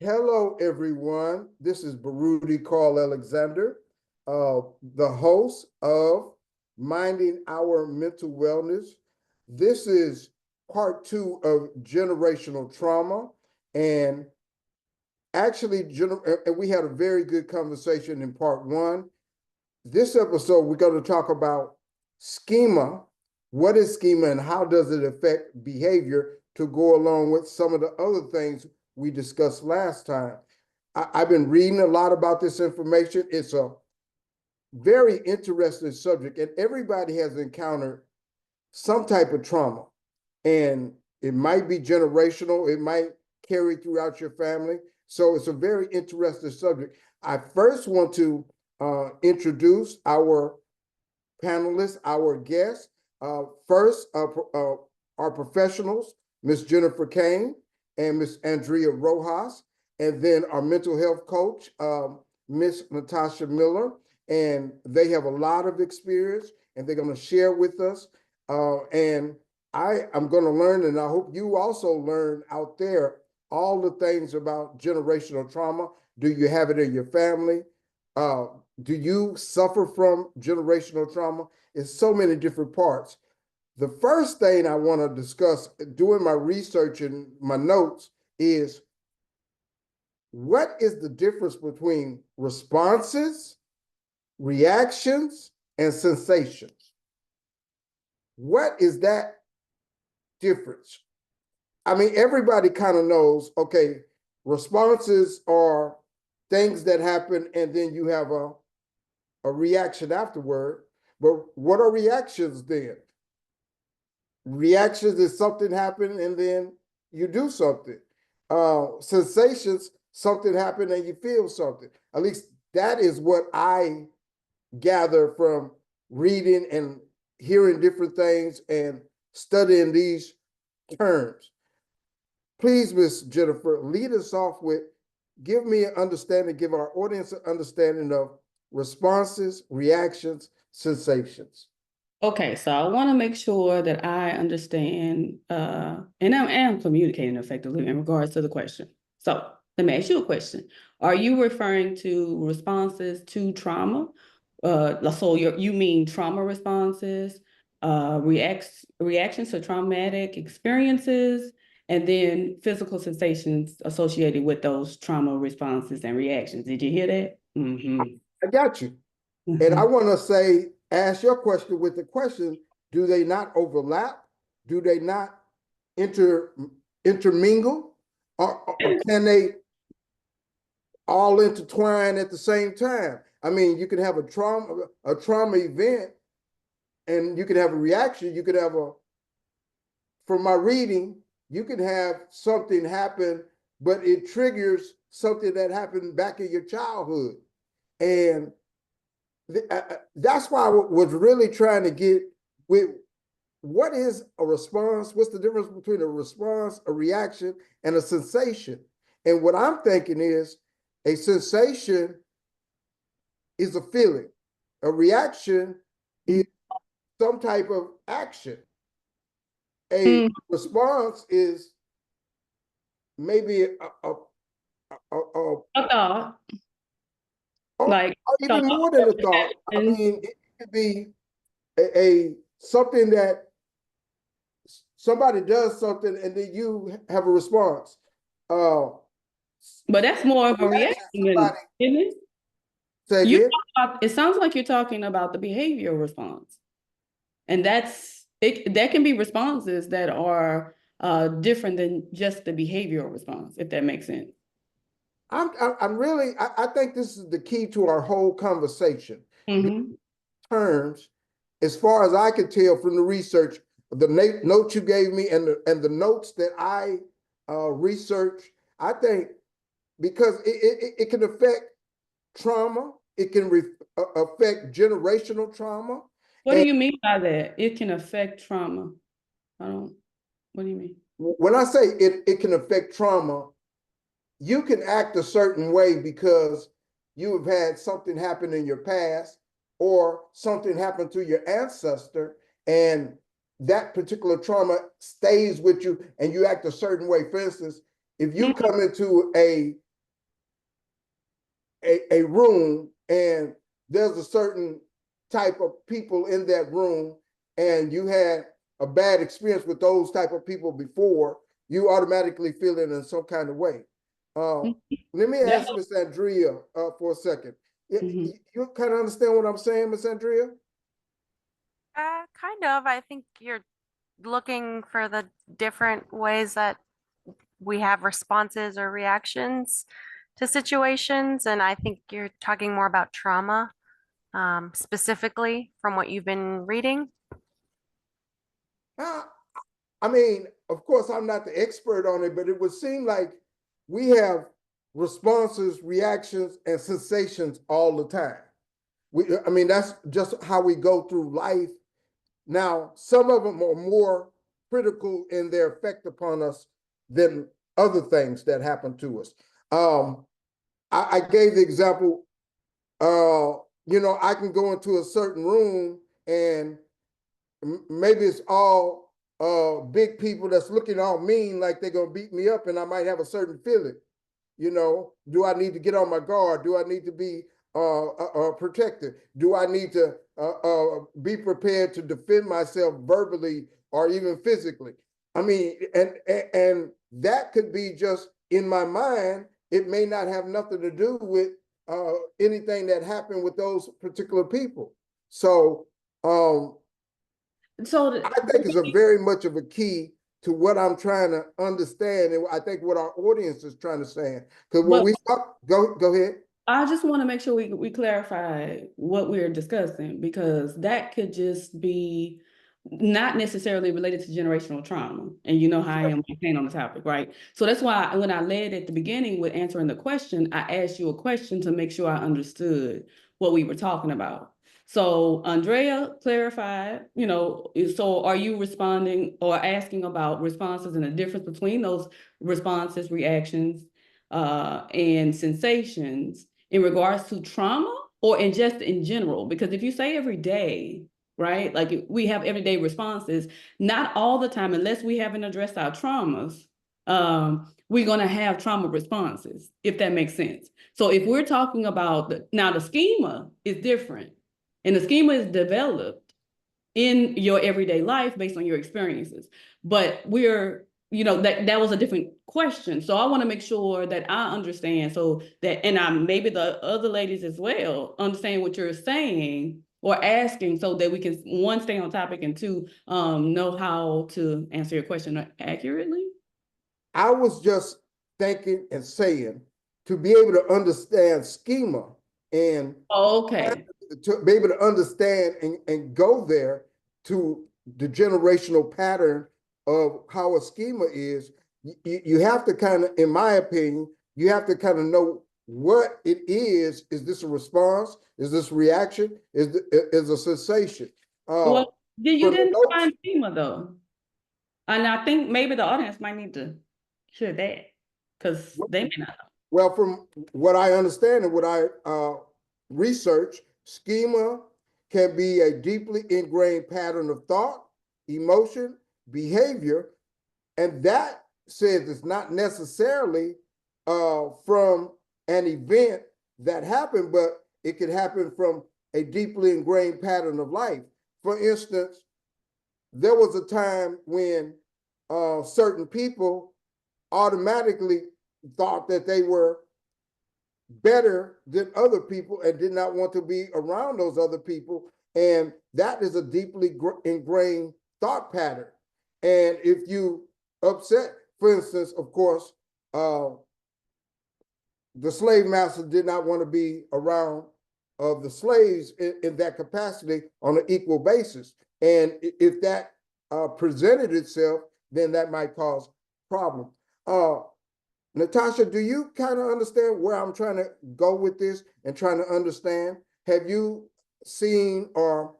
Hello, everyone. This is Baruti Carl Alexander, the host of Minding Our Mental Wellness. This is part 2 of generational trauma. And actually, we had a very good conversation in part 1. This episode, we're going to talk about schema. What is schema and how does it affect behavior to go along with some of the other things we discussed last time? I've been reading a lot about this information. It's a very interesting subject, and everybody has encountered some type of trauma. And it might be generational, it might carry throughout your family. So it's a very interesting subject. I first want to introduce our panelists, our guests. First, our professionals, Miss Jennifer Cain and Miss Andrea Rojas, and then our mental health coach, Miss Natasha Miller. And they have a lot of experience, and they're going to share with us. And I'm going to learn, and I hope you also learn out there all the things about generational trauma. Do you have it in your family? Do you suffer from generational trauma? It's so many different parts. The first thing I want to discuss doing my research and my notes is what is the difference between responses, reactions, and sensations? What is that difference? I mean, everybody kind of knows, okay, responses are things that happen and then you have a reaction afterward. But what are reactions then? Reactions is something happened and then you do something. Sensations, something happened and you feel something. At least that is what I gather from reading and hearing different things and studying these terms. Please, Miss Jennifer, lead us off with, give me an understanding, give our audience an understanding of responses, reactions, sensations. Okay, so I want to make sure that I understand, and I am communicating effectively in regards to the question. So let me ask you a question. Are you referring to responses to trauma? So you mean trauma responses, reactions to traumatic experiences, and then physical sensations associated with those trauma responses and reactions. Did you hear that? Mm-hmm. I got you. And I want to say, ask your question with the question, do they not overlap? Do they not intermingle? Or can they all intertwine at the same time? I mean, you can have a trauma event and you can have a reaction. You could have from my reading, you can have something happen, but it triggers something that happened back in your childhood. And that's why I was really trying to get with what is a response? What's the difference between a response, a reaction, and a sensation? And what I'm thinking is a sensation is a feeling. A reaction is some type of action. A response is maybe a thought, or even more than a thought. I mean, it could be a something that somebody does something and then you have a response. But that's more of a reaction, isn't it? Say again? It sounds like you're talking about the behavioral response. And that can be responses that are different than just the behavioral response, if that makes sense. I think this is the key to our whole conversation. Terms, as far as I can tell from the research, the notes you gave me and the notes that I researched, I think because it can affect trauma, it can affect generational trauma. What do you mean by that? It can affect trauma. What do you mean? When I say it can affect trauma, you can act a certain way because you have had something happen in your past or something happened to your ancestor, and that particular trauma stays with you and you act a certain way. For instance, if you come into a a room and there's a certain type of people in that room and you had a bad experience with those type of people before, you automatically feel it in some kind of way. Let me That ask Miss Andrea for a second. Mhm. You kind of understand what I'm saying, Miss Andrea? Kind of. I think you're looking for the different ways that we have responses or reactions to situations, and I think you're talking more about trauma, specifically from what you've been reading. Uh, I mean, of course, I'm not the expert on it, but it would seem like we have responses, reactions, and sensations all the time. I mean, that's just how we go through life. Now, some of them are more critical in their effect upon us than other things that happen to us. I gave the example, I can go into a certain room and maybe it's all big people that's looking all mean like they're gonna beat me up, and I might have a certain feeling. Do I need to get on my guard? Do I need to be protected? Do I need to be prepared to defend myself verbally or even physically? I mean, and that could be just in my mind. It may not have nothing to do with anything that happened with those particular people. So So I think it's a very much of a key to what I'm trying to understand, and I think what our audience is trying to say. Because when but we talk, go ahead. I just want to make sure we clarify what we're discussing, because that could just be not necessarily related to generational trauma. And you know how I am with Cain on the topic, right? So that's why when I led at the beginning with answering the question, I asked you a question to make sure I understood what we were talking about. So Andrea clarified, so are you responding or asking about responses and the difference between those responses, reactions, and sensations in regards to trauma, or in just in general? Because if you say every day, right, like we have everyday responses, not all the time, unless we haven't addressed our traumas, we're going to have trauma responses, if that makes sense. So if we're talking about now the schema is different, and the schema is developed in your everyday life based on your experiences. But that was a different question. So I want to make sure that I understand, so that, and I maybe the other ladies as well understand what you're saying or asking, so that we can, one, stay on topic, and two, know how to answer your question accurately. I was just thinking and saying, to be able to understand schema and Okay. to be able to understand and go there to the generational pattern of how a schema is, you have to kind of, in my opinion, you have to kind of know what it is. Is this a response? Is this reaction? Is a sensation? Well, you For the didn't notes, find schema though. And I think maybe the audience might need to hear that, because they may not know. well, from what I understand and what I research, schema can be a deeply ingrained pattern of thought, emotion, behavior, and that says it's not necessarily from an event that happened, but it could happen from a deeply ingrained pattern of life. For instance, there was a time when certain people automatically thought that they were better than other people and did not want to be around those other people. And that is a deeply ingrained thought pattern. And if you upset, for instance, of course, the slave master did not want to be around the slaves in that capacity on an equal basis. And if that presented itself, then that might cause problem. Natasha, do you kind of understand where I'm trying to go with this and trying to understand? Have you seen or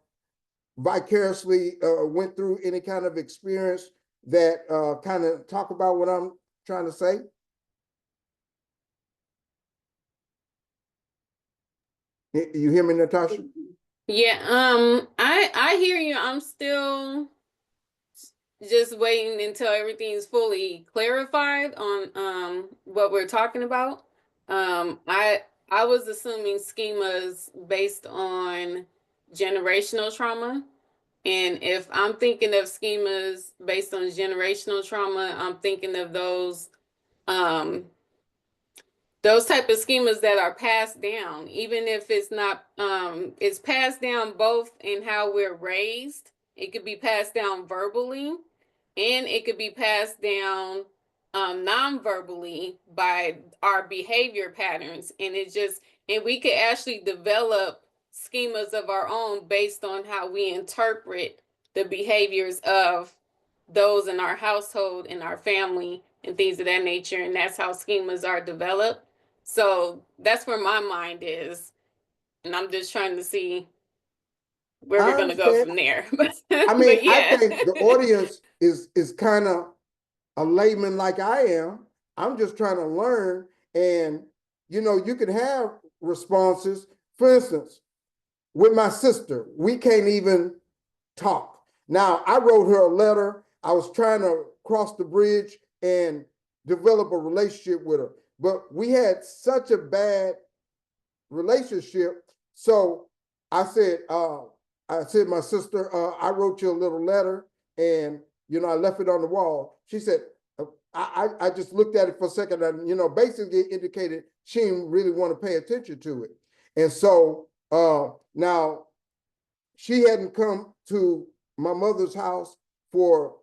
vicariously went through any kind of experience that kind of talk about what I'm trying to say? You hear me, Natasha? Yeah, I hear you. I'm still just waiting until everything's fully clarified on what we're talking about. I was assuming schemas based on generational trauma. And if I'm thinking of schemas based on generational trauma, I'm thinking of those type of schemas that are passed down, even if it's not, it's passed down both in how we're raised. It could be passed down verbally, and it could be passed down non-verbally by our behavior patterns. And we could actually develop schemas of our own based on how we interpret the behaviors of those in our household, in our family, and things of that nature. And that's how schemas are developed. So that's where my mind is. And I'm just trying to see where I we're going to go understand. from there. I mean, But I yeah. think the audience is kind of a layman like I am. I'm just trying to learn, and you can have responses. For instance, with my sister, we can't even talk. Now, I wrote her a letter. I was trying to cross the bridge and develop a relationship with her, but we had such a bad relationship. So I said, my sister, I wrote you a little letter, and I left it on the wall. She said, I just looked at it for a second, and basically indicated she didn't really want to pay attention to it. And so now she hadn't come to my mother's house for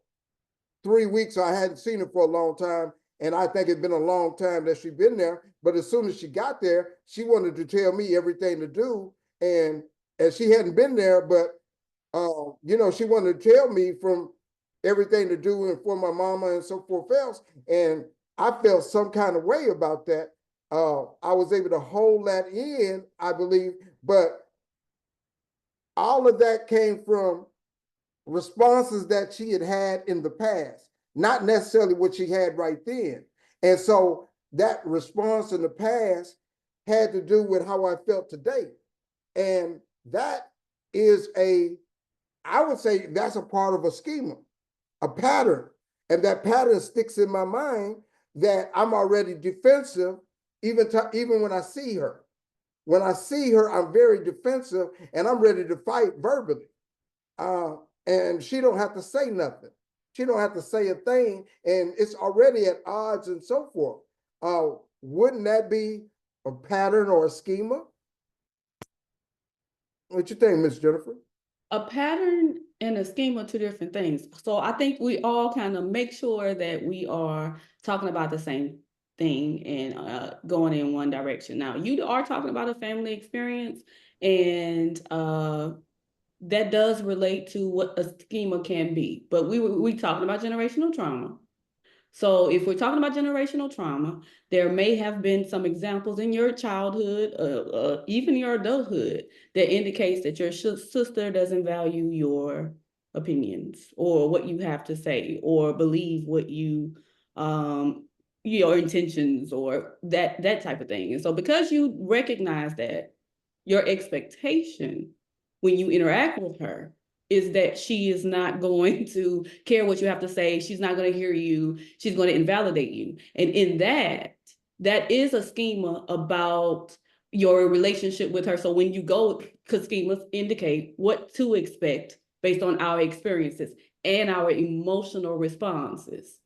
3 weeks. I hadn't seen her for a long time. And I think it's been a long time that she'd been there. But as soon as she got there, she wanted to tell me everything to do. And she hadn't been there, but she wanted to tell me from everything to do and for my mama and so forth else. And I felt some kind of way about that. I was able to hold that in, I believe, but all of that came from responses that she had in the past, not necessarily what she had right then. And so that response in the past had to do with how I felt today. And that is I would say that's a part of a schema, a pattern. And that pattern sticks in my mind that I'm already defensive, even when I see her. When I see her, I'm very defensive and I'm ready to fight verbally. And she don't have to say nothing. She don't have to say a thing, and it's already at odds and so forth. Wouldn't that be a pattern or a schema? What you think, Miss Jennifer? A pattern and a scheme are two different things. So I think we all kind of make sure that we are talking about the same thing and going in one direction. Now, you are talking about a family experience, and that does relate to what a schema can be. But we talking about generational trauma. So if we're talking about generational trauma, there may have been some examples in your childhood, even your adulthood, that indicates that your sister doesn't value your opinions or what you have to say or believe what your intentions or that type of thing. And so because you recognize that, your expectation when you interact with her is that she is not going to care what you have to say. She's not going to hear you. She's going to invalidate you. And in that is a schema about your relationship with her. So when you go, because schemas indicate what to expect based on our experiences and our emotional responses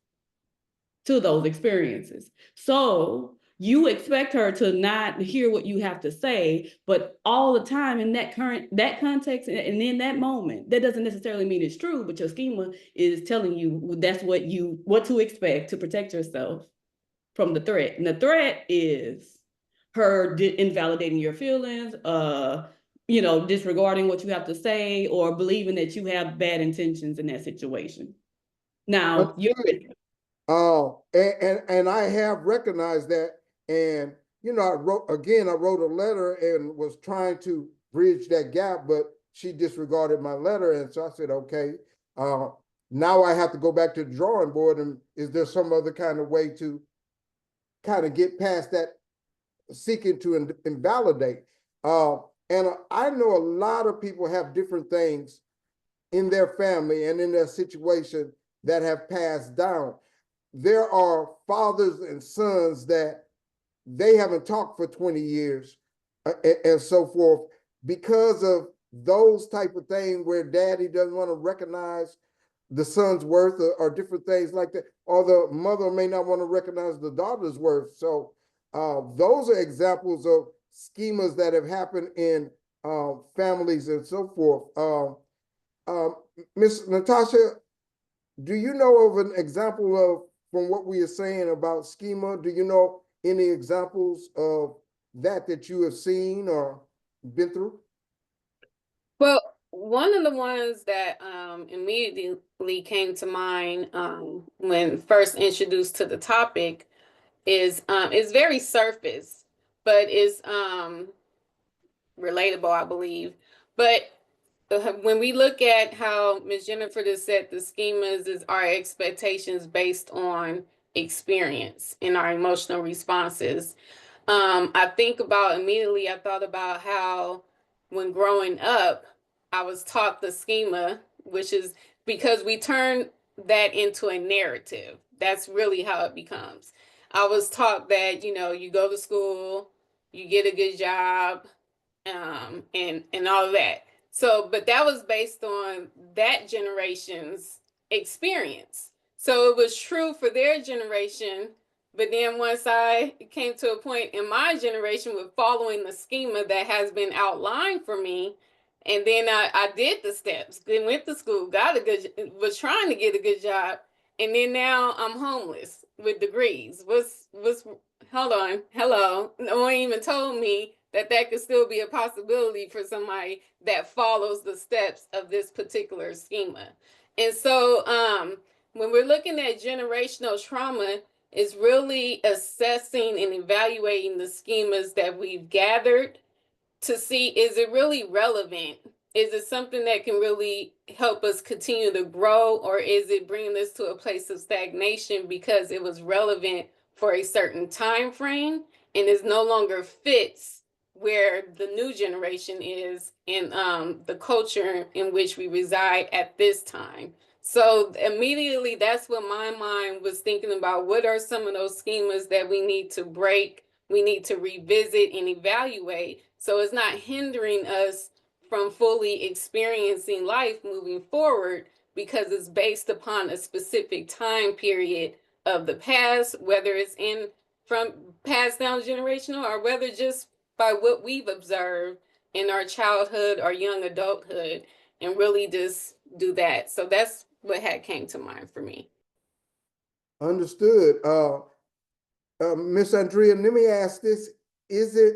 to those experiences. So you expect her to not hear what you have to say, but all the time in that context and in that moment, that doesn't necessarily mean it's true, but your schema is telling you that's what to expect to protect yourself from the threat. And the threat is her invalidating your feelings, disregarding what you have to say, or believing that you have bad intentions in that situation. Now, and I have recognized that. And I wrote a letter and was trying to bridge that gap, but she disregarded my letter. And so I said, okay, now I have to go back to the drawing board. And is there some other kind of way to kind of get past that seeking to invalidate? And I know a lot of people have different things in their family and in their situation that have passed down. There are fathers and sons that they haven't talked for 20 years and so forth because of those type of things where daddy doesn't want to recognize the son's worth or different things like that, or the mother may not want to recognize the daughter's worth. So those are examples of schemas that have happened in families and so forth. Miss Natasha, do you know of an example of, from what we are saying about schema, do you know any examples of that you have seen or been through? Well, one of the ones that immediately came to mind when first introduced to the topic is very surface, but is relatable, I believe. But when we look at how Ms. Jennifer just said, the schemas is our expectations based on experience and our emotional responses. I think about immediately, I thought about how when growing up, I was taught the schema, which is because we turn that into a narrative. That's really how it becomes. I was taught that, you go to school, you get a good job, and all of that. So, but that was based on that generation's experience. So it was true for their generation. But then once I came to a point in my generation with following the schema that has been outlined for me, and then I did the steps, then went to school, was trying to get a good job, and then now I'm homeless with degrees. Hold on, hello. No one even told me that could still be a possibility for somebody that follows the steps of this particular schema. And so when we're looking at generational trauma, is really assessing and evaluating the schemas that we've gathered to see, is it really relevant? Is it something that can really help us continue to grow, or is it bringing us to a place of stagnation because it was relevant for a certain time frame and is no longer fits where the new generation is in the culture in which we reside at this time? So immediately, that's what my mind was thinking about. What are some of those schemas that we need to break, we need to revisit and evaluate, so it's not hindering us from fully experiencing life moving forward, because it's based upon a specific time period of the past, whether it's from passed down generational, or whether just by what we've observed in our childhood or young adulthood, and really just do that. So that's what had came to mind for me. Understood. Miss Andrea, let me ask this. Is it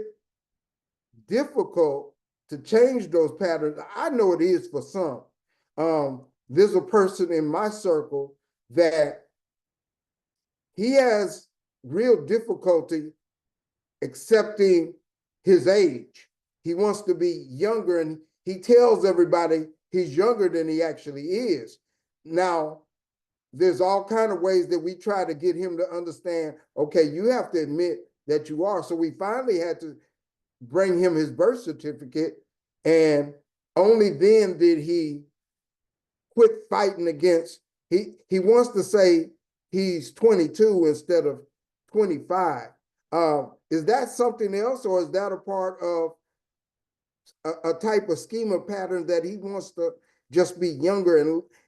difficult to change those patterns? I know it is for some. There's a person in my circle that he has real difficulty accepting his age. He wants to be younger, and he tells everybody he's younger than he actually is. Now, there's all kind of ways that we try to get him to understand, okay, you have to admit that you are. So we finally had to bring him his birth certificate, and only then did he quit fighting against, he wants to say he's 22 instead of 25. Is that something else, or is that a part of a type of schema pattern that he wants to just be younger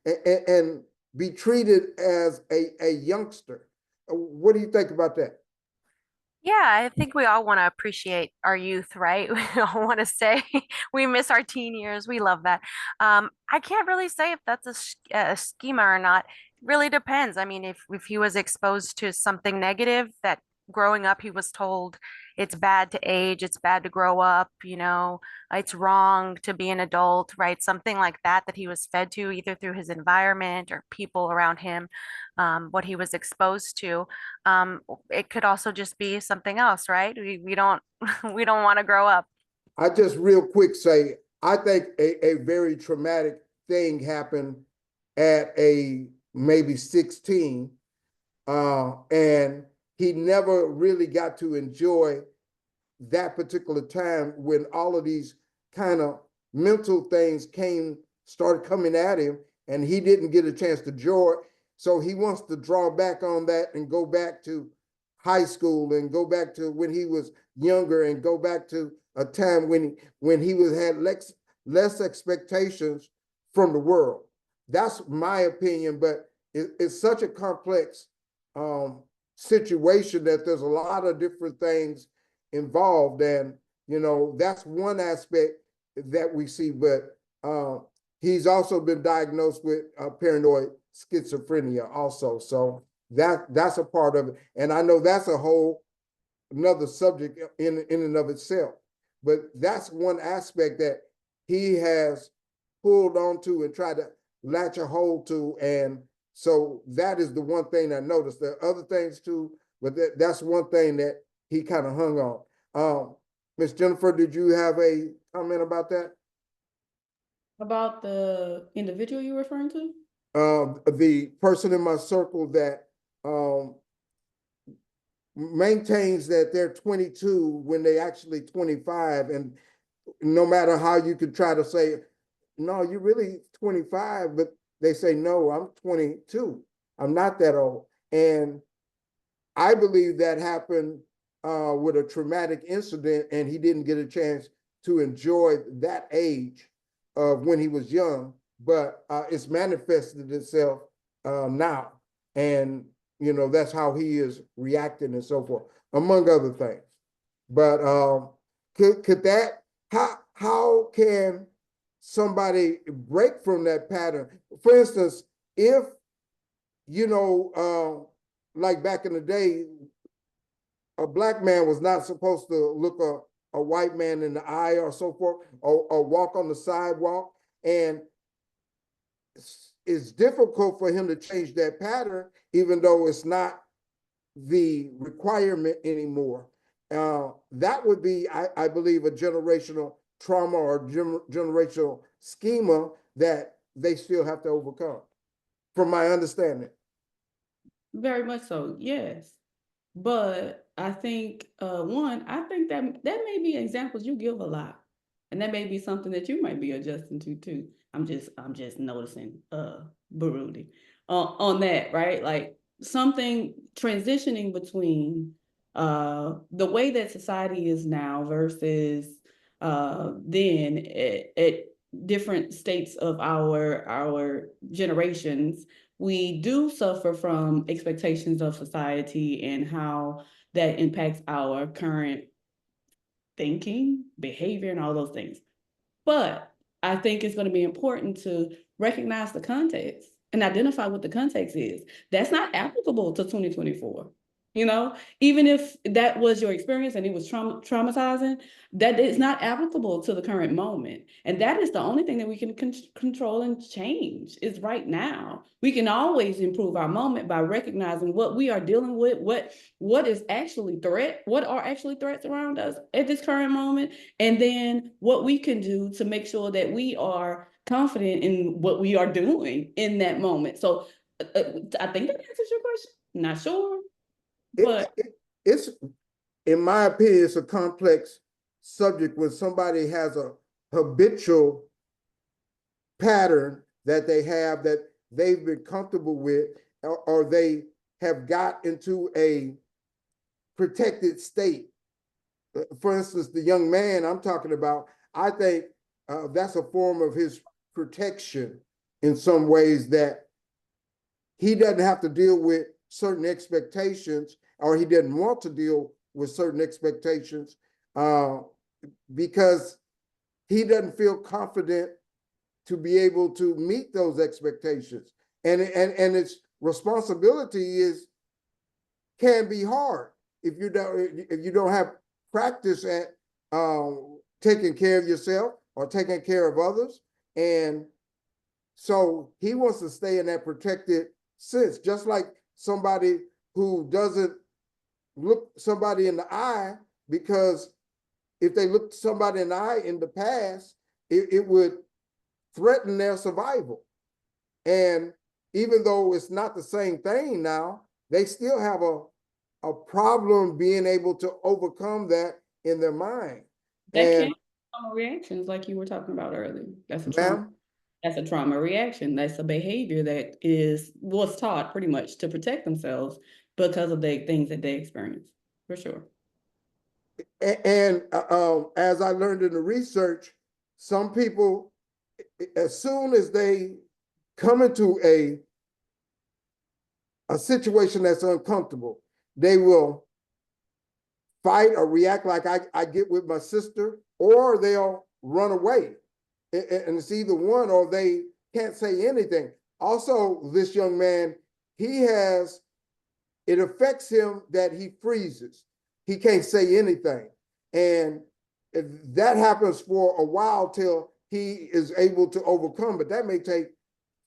and be treated as a youngster? What do you think about that? Yeah, I think we all want to appreciate our youth, right? We all want to say we miss our teen years. We love that. I can't really say if that's a schema or not. It really depends. I mean, if he was exposed to something negative, that growing up he was told it's bad to age, it's bad to grow up, it's wrong to be an adult, right? Something like that he was fed to either through his environment or people around him, what he was exposed to. It could also just be something else, right? We don't we don't want to grow up. I just real quick say, I think a very traumatic thing happened at maybe 16, and he never really got to enjoy that particular time when all of these kind of mental things started coming at him, and he didn't get a chance to enjoy it. So he wants to draw back on that and go back to high school and go back to when he was younger and go back to a time when he had less expectations from the world. That's my opinion, but it's such a complex situation that there's a lot of different things involved, and that's one aspect that we see. But he's also been diagnosed with paranoid schizophrenia also, so that's a part of it. And I know that's a whole another subject in and of itself, but that's one aspect that he has pulled onto and tried to latch a hold to. And so that is the one thing I noticed. There are other things too, but that's one thing that he kind of hung on. Miss Jennifer, did you have a comment about that? About the individual you're referring to? The person in my circle that maintains that they're 22 when they actually 25, and no matter how you could try to say, no, you're really 25, but they say, no, I'm 22. I'm not that old. And I believe that happened with a traumatic incident, and he didn't get a chance to enjoy that age of when he was young, but it's manifested itself now. And that's how he is reacting and so forth, among other things. But could that, how can somebody break from that pattern? For instance, if, like back in the day, a black man was not supposed to look a white man in the eye or so forth, or walk on the sidewalk. And it's difficult for him to change that pattern, even though it's not the requirement anymore. That would be, I believe, a generational trauma or generational schema that they still have to overcome, from my understanding. Very much so, yes. But I think, I think that may be examples you give a lot. And that may be something that you might be adjusting to too. I'm just noticing, Baruti, on that, right? Like something transitioning between the way that society is now versus then at different states of our generations. We do suffer from expectations of society and how that impacts our current thinking, behavior, and all those things. But I think it's going to be important to recognize the context and identify what the context is. That's not applicable to 2024. Even if that was your experience and it was traumatizing, that is not applicable to the current moment. And that is the only thing that we can control and change is right now. We can always improve our moment by recognizing what we are dealing with, what are actually threats around us at this current moment, and then what we can do to make sure that we are confident in what we are doing in that moment. So I think that answers your question. Not sure. But It's, in my opinion, it's a complex subject when somebody has a habitual pattern that they have that they've been comfortable with, or they have got into a protected state. For instance, the young man I'm talking about, I think that's a form of his protection in some ways, that he doesn't have to deal with certain expectations, or he didn't want to deal with certain expectations because he doesn't feel confident to be able to meet those expectations. And its responsibility can be hard if you don't have practice at taking care of yourself or taking care of others. And so he wants to stay in that protected sense, just like somebody who doesn't look somebody in the eye, because if they looked somebody in the eye in the past, it would threaten their survival. And even though it's not the same thing now, they still have a problem being able to overcome that in their mind. that can be trauma reactions like you were talking about earlier. That's a trauma. That's a trauma reaction. That's a behavior that was taught pretty much to protect themselves because of the things that they experience, for sure. And as I learned in the research, some people, as soon as they come into a situation that's uncomfortable, they will fight or react like I get with my sister, or they'll run away. And it's either one, or they can't say anything. Also, this young man, it affects him that he freezes. He can't say anything. And that happens for a while till he is able to overcome, but that may take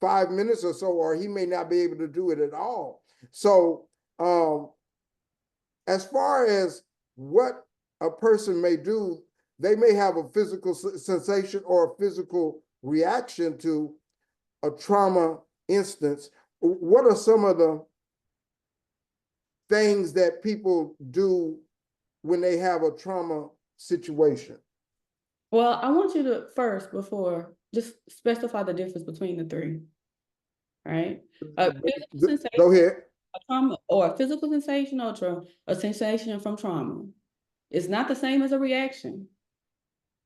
5 minutes or so, or he may not be able to do it at all. So as far as what a person may do, they may have a physical sensation or a physical reaction to a trauma instance. What are some of the things that people do when they have a trauma situation? Well, I want you to first, before, just specify the difference between the three, right? A physical sensation, Go ahead. a trauma, or a physical sensation, or a sensation from trauma. It's not the same as a reaction.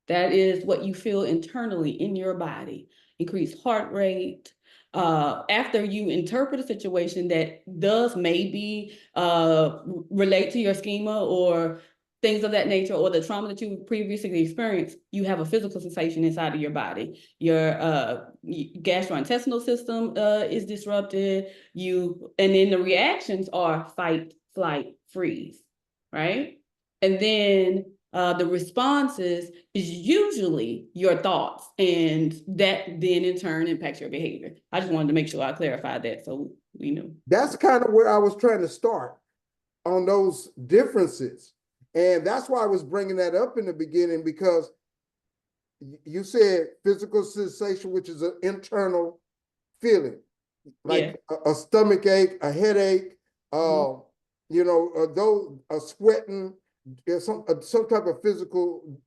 That is what you feel internally in your body. Increased heart rate. After you interpret a situation that does maybe relate to your schema or things of that nature, or the trauma that you previously experienced, you have a physical sensation inside of your body. Your gastrointestinal system is disrupted. And then the reactions are fight, flight, freeze, right? And then the responses is usually your thoughts, and that then in turn impacts your behavior. I just wanted to make sure I clarified that so we knew. That's kind of where I was trying to start, on those differences. And that's why I was bringing that up in the beginning, because you said physical sensation, which is an internal feeling, like a stomach ache, a headache, those sweating, some type of physical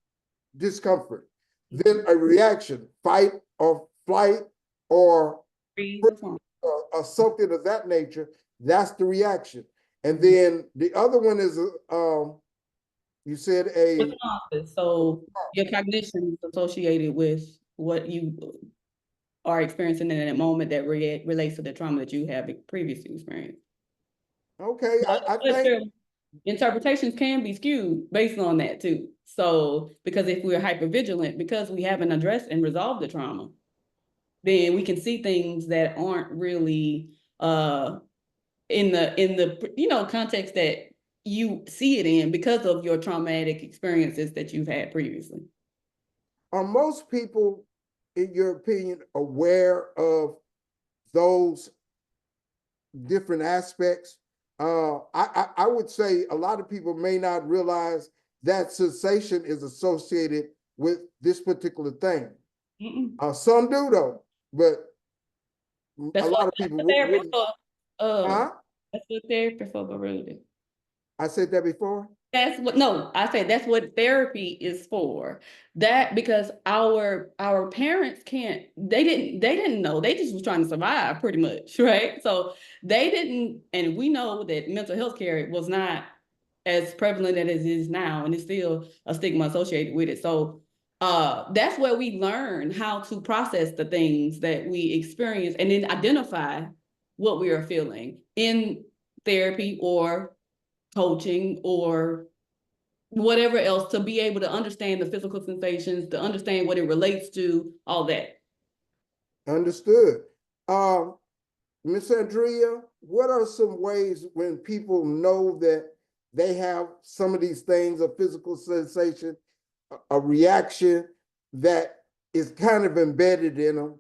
discomfort. Then a reaction, fight or flight, or something of that nature. That's the reaction. And then the other one is you said responses. So your cognition is associated with what you are experiencing in that moment that relates to the trauma that you have previously experienced. Okay, I think interpretations can be skewed based on that too. So, because if we're hypervigilant, because we haven't addressed and resolved the trauma, then we can see things that aren't really in the context that you see it in, because of your traumatic experiences that you've had previously. Are most people, in your opinion, aware of those different aspects? I would say a lot of people may not realize that sensation is associated with this particular thing. Some do though, but a lot of people wouldn't. That's what therapy for, Baruti. I said that before? I said that's what therapy is for. That because our parents they didn't know. They just was trying to survive pretty much, right? So they didn't, and we know that mental health care was not as prevalent as it is now, and it's still a stigma associated with it. So that's where we learn how to process the things that we experience and then identify what we are feeling in therapy or coaching or whatever else, to be able to understand the physical sensations, to understand what it relates to, all that. Understood. Miss Andrea, what are some ways when people know that they have some of these things, a physical sensation, a reaction that is kind of embedded in them?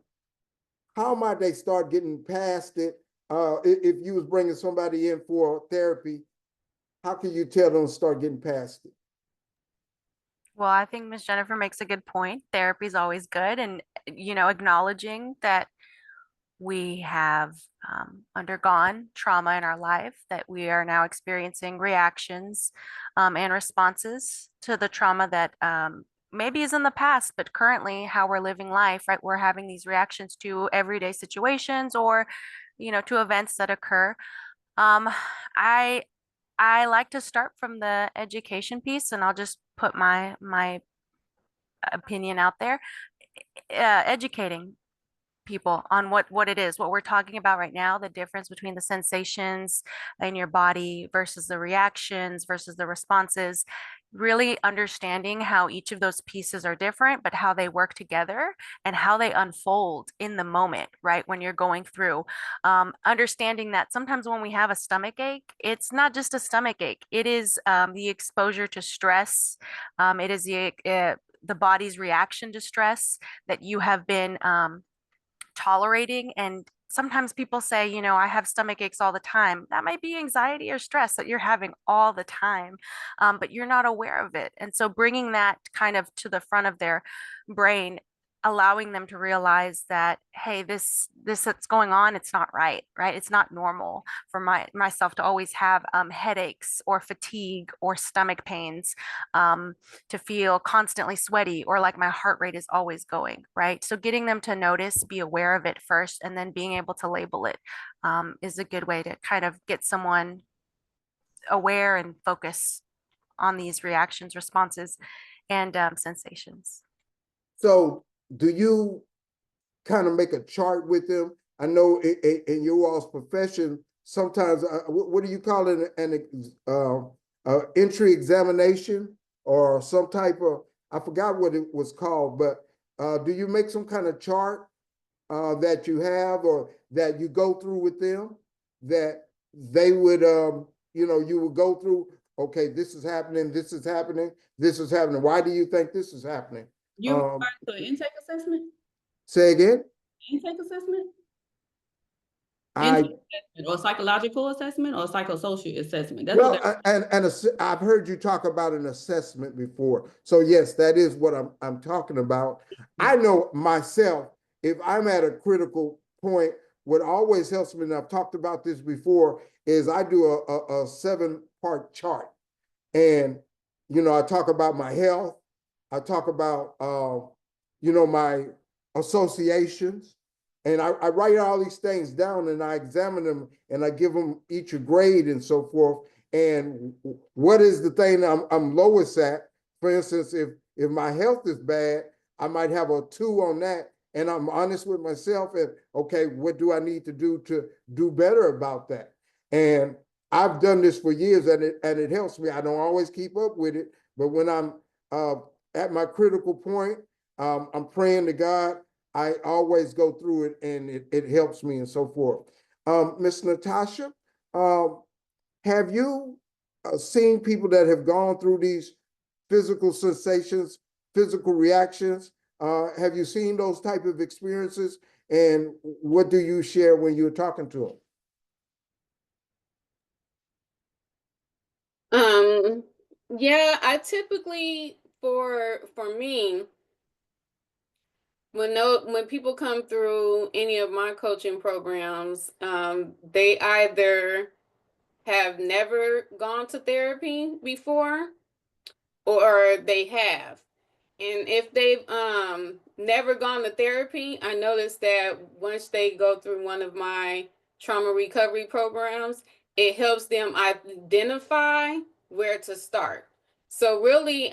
How might they start getting past it? If you was bringing somebody in for therapy, how can you tell them to start getting past it? Well, I think Miss Jennifer makes a good point. Therapy is always good, and acknowledging that we have undergone trauma in our life, that we are now experiencing reactions and responses to the trauma that maybe is in the past, but currently how we're living life, right? We're having these reactions to everyday situations or, to events that occur. Um, I I like to start from the education piece, and I'll just put my opinion out there. Educating people on what it is, what we're talking about right now, the difference between the sensations in your body versus the reactions versus the responses, really understanding how each of those pieces are different, but how they work together and how they unfold in the moment, right? When you're going through, understanding that sometimes when we have a stomach ache, it's not just a stomach ache, it is the exposure to stress. It is the body's reaction to stress that you have been tolerating. And sometimes people say, I have stomach aches all the time. That might be anxiety or stress that you're having all the time, but you're not aware of it. And so bringing that kind of to the front of their brain, allowing them to realize that, hey, this that's going on, it's not right, right? It's not normal for myself to always have headaches or fatigue or stomach pains, um, to feel constantly sweaty or like my heart rate is always going, right? So getting them to notice, be aware of it first, and then being able to label it, is a good way to kind of get someone aware and focus on these reactions, responses, and sensations. So do you kind of make a chart with them? I know in your all's profession, sometimes, what do you call it? Entry examination or some type of, I forgot what it was called, but do you make some kind of chart that you have or that you go through with them that they would, you would go through, okay, this is happening, this is happening, this is happening. Why do you think this is happening? You referring to an intake assessment? Say again? Intake assessment? I Intake assessment or psychological assessment or psychosocial assessment? That's Well, what I've heard you talk about an assessment before. So yes, that is what I'm talking about. I know myself, if I'm at a critical point, what always helps me, and I've talked about this before, is I do a 7-part chart. And, I talk about my health. I talk about, my associations. And I write all these things down and I examine them and I give them each a grade and so forth. And what is the thing I'm lowest at? For instance, if my health is bad, I might have a 2 on that. And I'm honest with myself and, okay, what do I need to do to do better about that? And I've done this for years and it helps me. I don't always keep up with it, but when I'm at my critical point, I'm praying to God. I always go through it and it helps me and so forth. Miss Natasha, have you seen people that have gone through these physical sensations, physical reactions? Have you seen those type of experiences? And what do you share when you're talking to them? Yeah, I typically for me, when people come through any of my coaching programs, they either have never gone to therapy before or they have. And if they've never gone to therapy, I noticed that once they go through one of my trauma recovery programs, it helps them identify where to start. So really,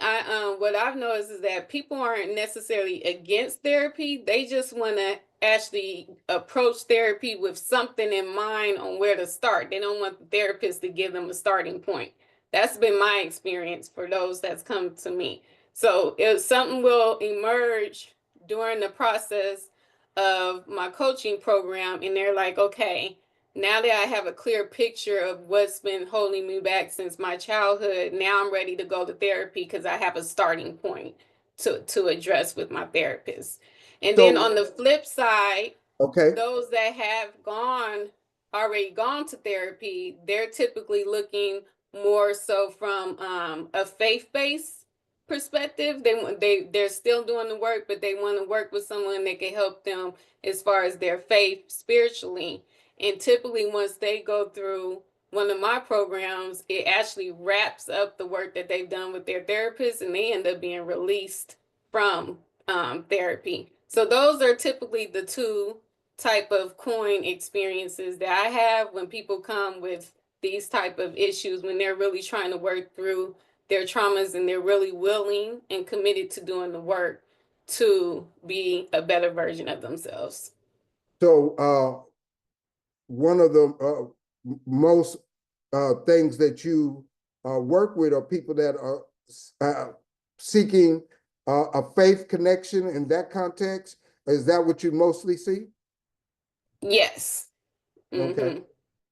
what I've noticed is that people aren't necessarily against therapy. They just want to actually approach therapy with something in mind on where to start. They don't want the therapist to give them a starting point. That's been my experience for those that's come to me. So if something will emerge during the process of my coaching program, and they're like, okay, now that I have a clear picture of what's been holding me back since my childhood, now I'm ready to go to therapy because I have a starting point to address with my therapist. And then So, on the flip side, okay. those that have already gone to therapy, they're typically looking more so from a faith-based perspective. They're still doing the work, but they want to work with someone that can help them as far as their faith spiritually. And typically, once they go through one of my programs, it actually wraps up the work that they've done with their therapist, and they end up being released from therapy. So those are typically the two type of coin experiences that I have when people come with these type of issues when they're really trying to work through their traumas and they're really willing and committed to doing the work to be a better version of themselves. So one of the most things that you work with are people that are seeking a faith connection in that context. Is that what you mostly see? Yes. Okay.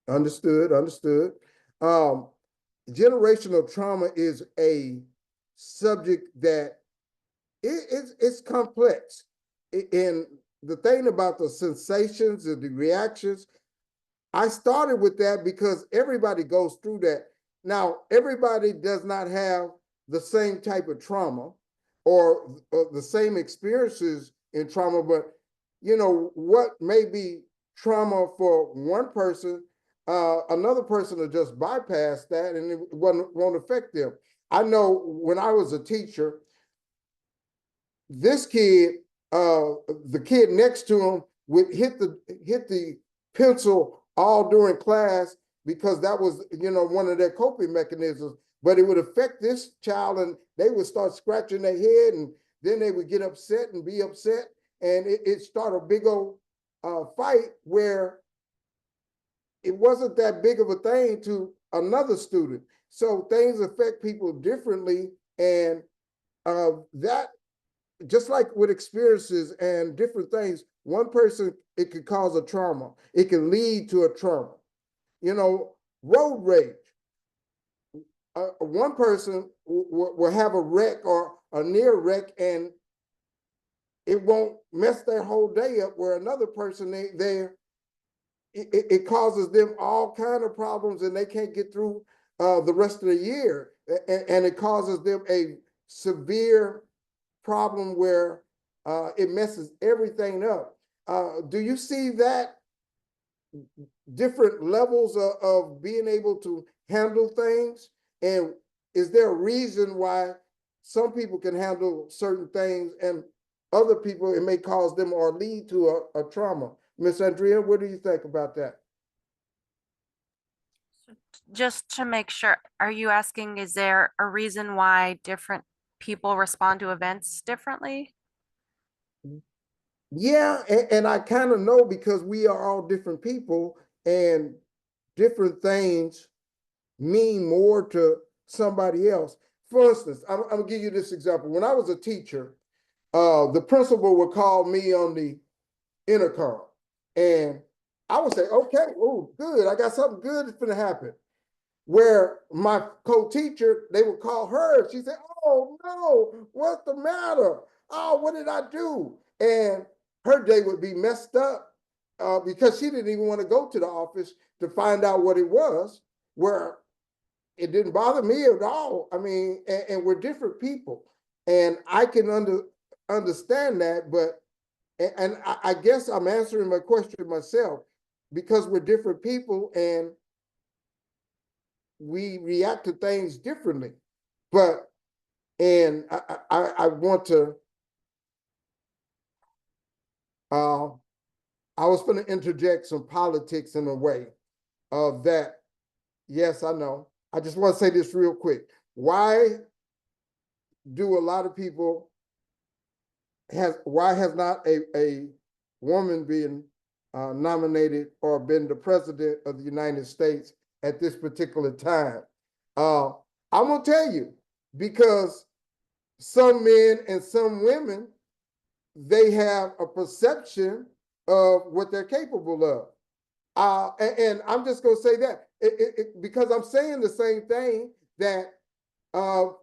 Understood, understood. Generational trauma is a subject that it's complex. And the thing about the sensations and the reactions, I started with that because everybody goes through that. Now, everybody does not have the same type of trauma or the same experiences in trauma, but you know, what may be trauma for one person, another person will just bypass that and it won't affect them. I know when I was a teacher, this kid, the kid next to him would hit the pencil all during class because that was, you know, one of their coping mechanisms. But it would affect this child, and they would start scratching their head, and then they would get upset and be upset, and it started a big old fight where it wasn't that big of a thing to another student. So things affect people differently, and that just like with experiences and different things, one person, it could cause a trauma. It can lead to a trauma. You know, road rage. One person will have a wreck or a near wreck and it won't mess their whole day up, where another person, it causes them all kind of problems and they can't get through the rest of the year. And it causes them a severe problem where it messes everything up. Do you see that different levels of being able to handle things? And is there a reason why some people can handle certain things and other people, it may cause them or lead to a trauma? Miss Andrea, what do you think about that? Just to make sure, are you asking, is there a reason why different people respond to events differently? Yeah, and I kind of know because we are all different people and different things mean more to somebody else. For instance, I'm gonna give you this example. When I was a teacher, the principal would call me on the intercom, and I would say, "Okay, oh, good, I got something good that's gonna happen." Where my co-teacher, they would call her. She said, "Oh no, what's the matter? Oh, what did I do?" And her day would be messed up because she didn't even want to go to the office to find out what it was. Where it didn't bother me at all. I mean, and we're different people, and I can understand that. But and I guess I'm answering my question myself because we're different people and we react to things differently. But and I want to. I was going to interject some politics in a way of that. Yes, I know. I just want to say this real quick. Why do a lot of people why has not a woman been nominated or been the president of the United States at this particular time? I'm gonna tell you, because some men and some women, they have a perception of what they're capable of. And I'm just gonna say that because I'm saying the same thing, that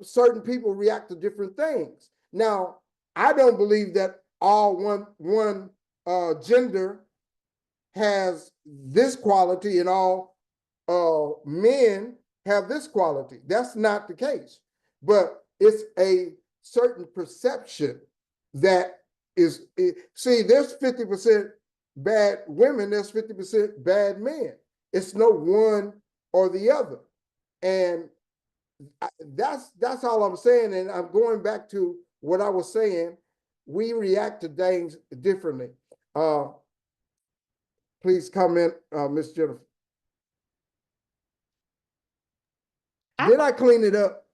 certain people react to different things. Now, I don't believe that all one gender has this quality and all men have this quality. That's not the case. But it's a certain perception that is, see, there's 50% bad women, there's 50% bad men. It's no one or the other. And that's all I'm saying. And I'm going back to what I was saying. We react to things differently. Please comment, Ms. Jennifer. Did I clean it up?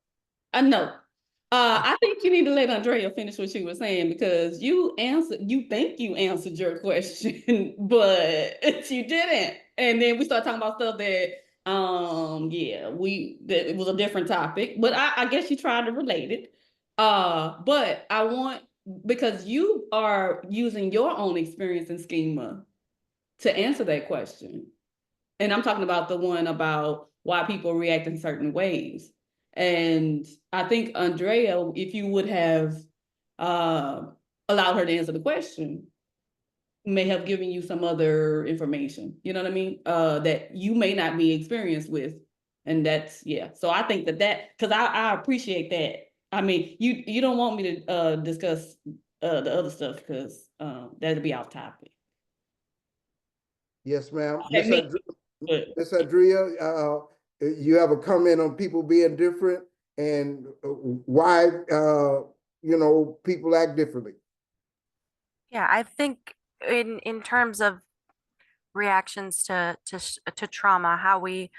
No. I think you need to let Andrea finish what she was saying because you think you answered your question, but you didn't. And then we started talking about stuff that, yeah, that it was a different topic, but I guess you tried to relate it. But I want, because you are using your own experience in schema to answer that question. And I'm talking about the one about why people react in certain ways. And I think Andrea, if you would have uh, allowed her to answer the question, may have given you some other information. You know what I mean? That you may not be experienced with. And that's, yeah. So I think because I appreciate that. I mean, you don't want me to discuss the other stuff because that'd be off topic. Yes, ma'am. Okay, Miss Andrea, you have a comment on people being different and why, people act differently. Yeah, I think in terms of reactions to trauma, how we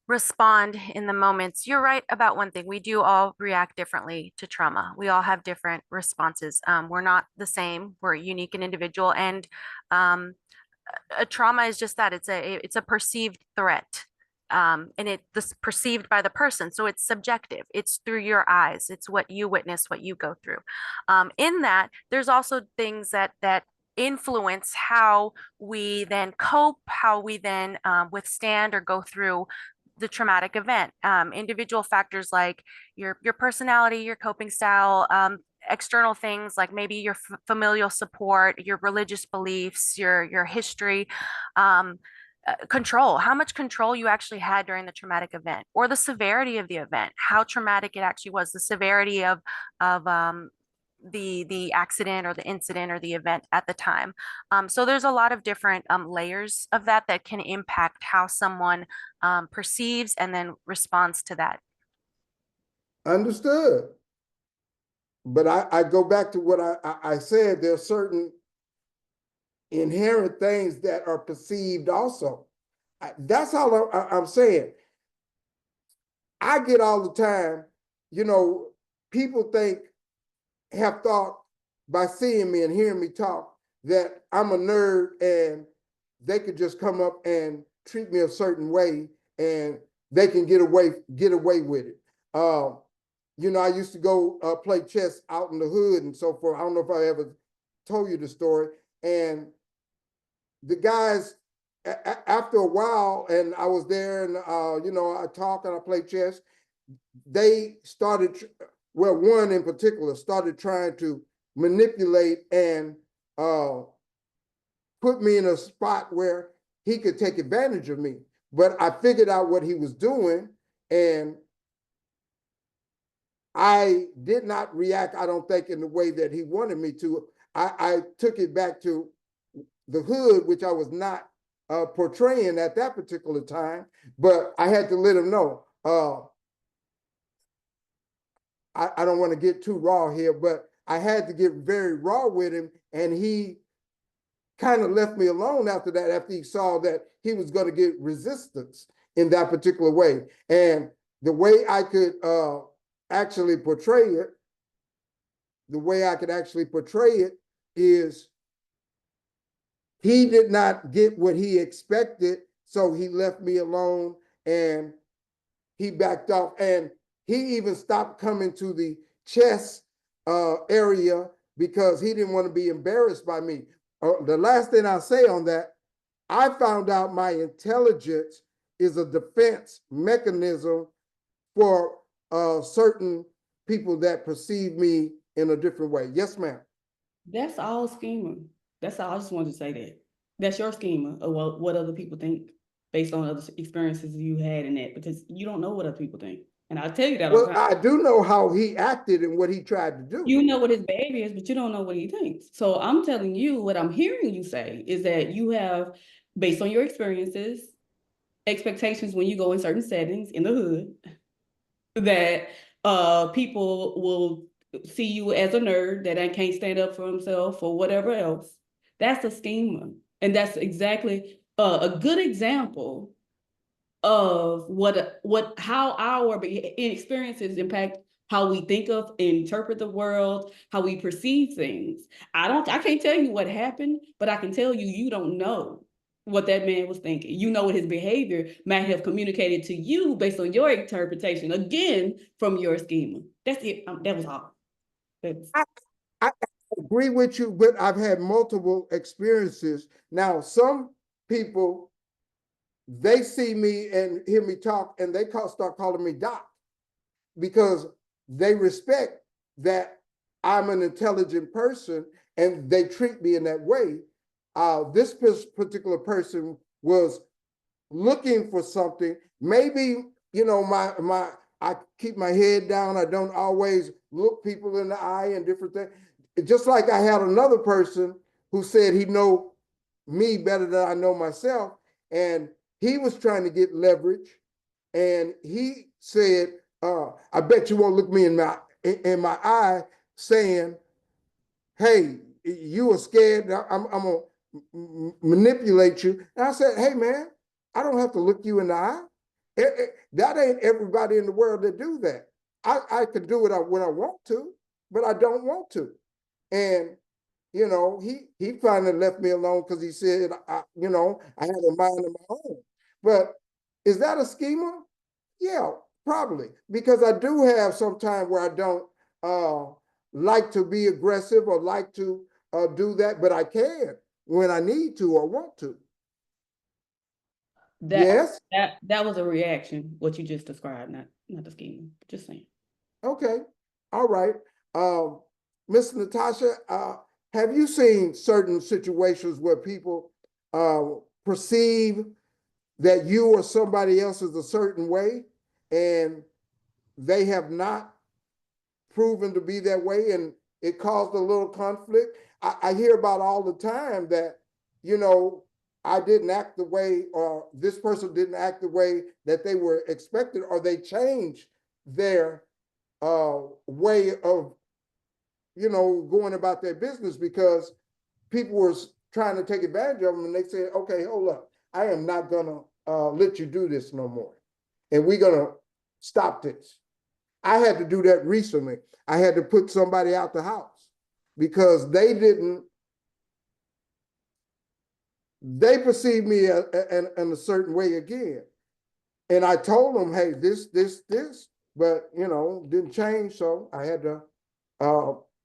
respond in the moments. You're right about one thing. We do all react differently to trauma. We all have different responses. We're not the same. We're unique and individual. And a trauma is just that. It's a perceived threat. And this perceived by the person. So it's subjective. It's through your eyes. It's what you witness, what you go through. In that, there's also things that influence how we then cope, how we then withstand or go through the traumatic event. Individual factors like your personality, your coping style, external things like maybe your familial support, your religious beliefs, your history, control, how much control you actually had during the traumatic event, or the severity of the event, how traumatic it actually was, the severity of the accident or the incident or the event at the time. So there's a lot of different layers of that can impact how someone perceives and then responds to that. Understood. But I go back to what I said. There are certain inherent things that are perceived also. That's all I'm saying. I get all the time, people have thought by seeing me and hearing me talk that I'm a nerd and they could just come up and treat me a certain way and they can get away with it. I used to go play chess out in the hood and so forth. I don't know if I ever told you the story. And the guys, after a while, and I was there and, I talk and I play chess, they started, well, one in particular started trying to manipulate and put me in a spot where he could take advantage of me. But I figured out what he was doing and I did not react, I don't think, in the way that he wanted me to. I took it back to the hood, which I was not portraying at that particular time, but I had to let him know. I don't want to get too raw here, but I had to get very raw with him, and he kind of left me alone after that, after he saw that he was going to get resistance in that particular way. And the way I could actually portray it, is he did not get what he expected, so he left me alone and he backed off. And he even stopped coming to the chess area because he didn't want to be embarrassed by me. The last thing I'll say on that, I found out my intelligence is a defense mechanism for certain people that perceive me in a different way. Yes, ma'am. That's all schema. That's all. I just wanted to say that. That's your schema of what other people think based on other experiences you had in that, because you don't know what other people think. And I'll tell you that all the Well, time. I do know how he acted and what he tried to do. You know what his behavior is, but you don't know what he thinks. So I'm telling you, what I'm hearing you say is that you have, based on your experiences, expectations when you go in certain settings in the hood, that people will see you as a nerd that can't stand up for himself or whatever else. That's a schema. And that's exactly a good example of how our experiences impact how we think of and interpret the world, how we perceive things. I can't tell you what happened, but I can tell you, you don't know what that man was thinking. You know what his behavior might have communicated to you based on your interpretation, again, from your schema. That's it. That was all. I agree with you, but I've had multiple experiences. Now, some people, they see me and hear me talk and they start calling me doc because they respect that I'm an intelligent person and they treat me in that way. This particular person was looking for something. Maybe, you know, I keep my head down. I don't always look people in the eye and different things. Just like I had another person who said he know me better than I know myself, and he was trying to get leverage, and he said, "I bet you won't look me in my eye," saying, "Hey, you are scared. I'm gonna manipulate you." And I said, "Hey, man, I don't have to look you in the eye. That ain't everybody in the world that do that. I could do it when I want to, but I don't want to." And you know, he finally left me alone because he said, you know, I had a mind of my own. But is that a schema? Yeah, probably, because I do have some time where I don't like to be aggressive or like to do that, but I can when I need to or want to. Yes. That was a reaction, what you just described, not the schema. Just saying. Okay. All right. Miss Natasha, have you seen certain situations where people perceive that you or somebody else is a certain way and they have not proven to be that way and it caused a little conflict? I hear about all the time that, you know, I didn't act the way, or this person didn't act the way that they were expected, or they changed their way of, you know, going about their business because people were trying to take advantage of them, and they said, "Okay, hold up, I am not gonna let you do this no more, and we're gonna stop this." I had to do that recently. I had to put somebody out the house because they perceived me in a certain way again. And I told them, "Hey, this, but you know, didn't change. So I had to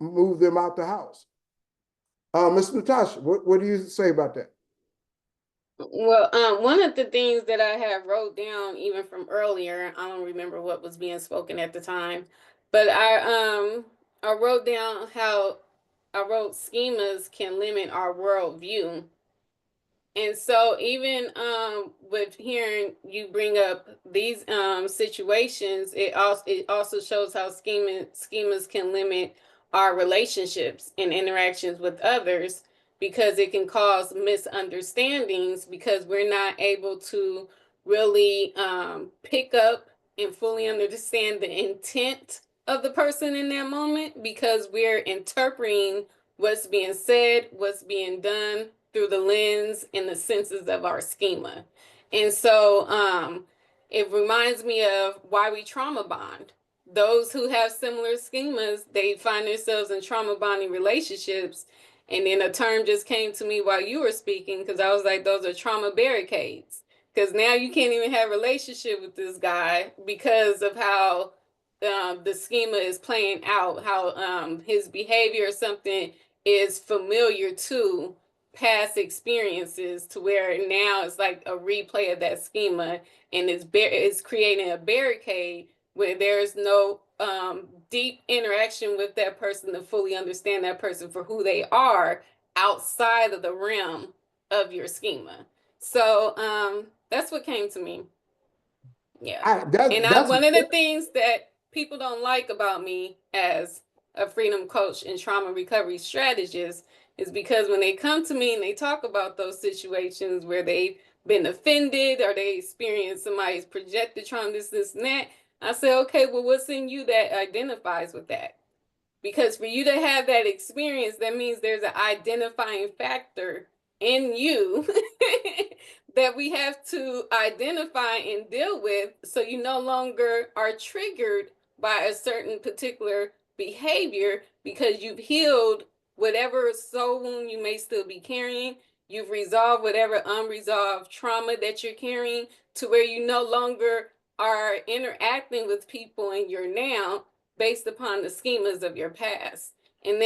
move them out the house." Miss Natasha, what do you say about that? Well, one of the things that I have wrote down even from earlier, I don't remember what was being spoken at the time, but I wrote down how I wrote schemas can limit our worldview. And so even with hearing you bring up these situations, it also shows how schemas can limit our relationships and interactions with others, because it can cause misunderstandings because we're not able to really pick up and fully understand the intent of the person in that moment, because we're interpreting what's being said, what's being done through the lens and the senses of our schema. And so it reminds me of why we trauma bond. Those who have similar schemas, they find themselves in trauma bonding relationships. And then a term just came to me while you were speaking, because I was like, those are trauma barricades. Because now you can't even have a relationship with this guy because of how the schema is playing out, how his behavior or something is familiar to past experiences, to where now it's like a replay of that schema, and it's creating a barricade where there's no deep interaction with that person to fully understand that person for who they are outside of the realm of your schema. So that's what came to me. Yeah. And one of the things that people don't like about me as a freedom coach and trauma recovery strategist is because when they come to me and they talk about those situations where they've been offended or they experience somebody's projected trauma, this, and that, I say, okay, well, what's in you that identifies with that? Because for you to have that experience, that means there's an identifying factor in you that we have to identify and deal with, so you no longer are triggered by a certain particular behavior because you've healed whatever soul wound you may still be carrying. You've resolved whatever unresolved trauma that you're carrying, to where you no longer are interacting with people in your now based upon the schemas of your past. And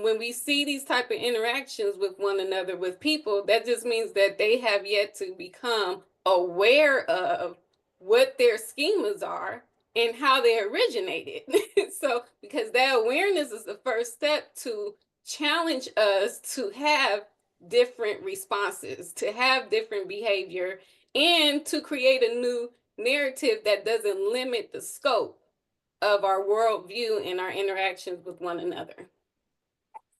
when we see these type of interactions with one another, with people, that just means that they have yet to become aware of what their schemas are and how they originated. So, because that awareness is the first step to challenge us to have different responses, to have different behavior, and to create a new narrative that doesn't limit the scope of our worldview and our interactions with one another.